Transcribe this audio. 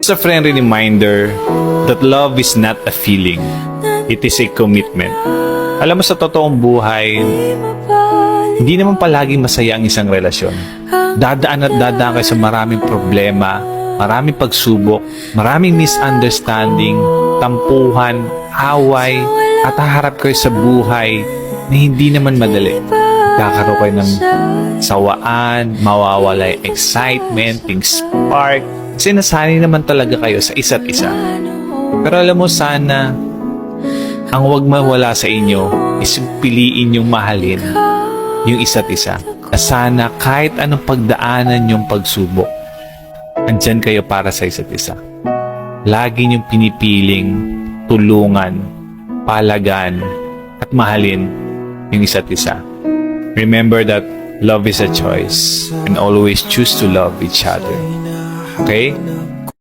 It's a friendly reminder that love is not a feeling. It is a commitment. Alam mo, sa totoong buhay, hindi naman palaging masaya ang isang relasyon. Dadaan at dadaan kayo sa maraming problema, maraming pagsubok, maraming misunderstanding, tampuhan, away, at haharap kayo sa buhay na hindi naman madali. Kakaroon kayo ng sawaan, mawawala yung excitement, yung spark. Kasi nasanay naman talaga kayo sa isa't isa. Pero alam mo, sana ang huwag mawala sa inyo is piliin yung mahalin yung isa't isa. Na sana kahit anong pagdaanan yung pagsubok, andyan kayo para sa isa't isa. Lagi niyong pinipiling tulungan, palagan, at mahalin yung isa't isa. Remember that love is a choice and always choose to love each other. Okay?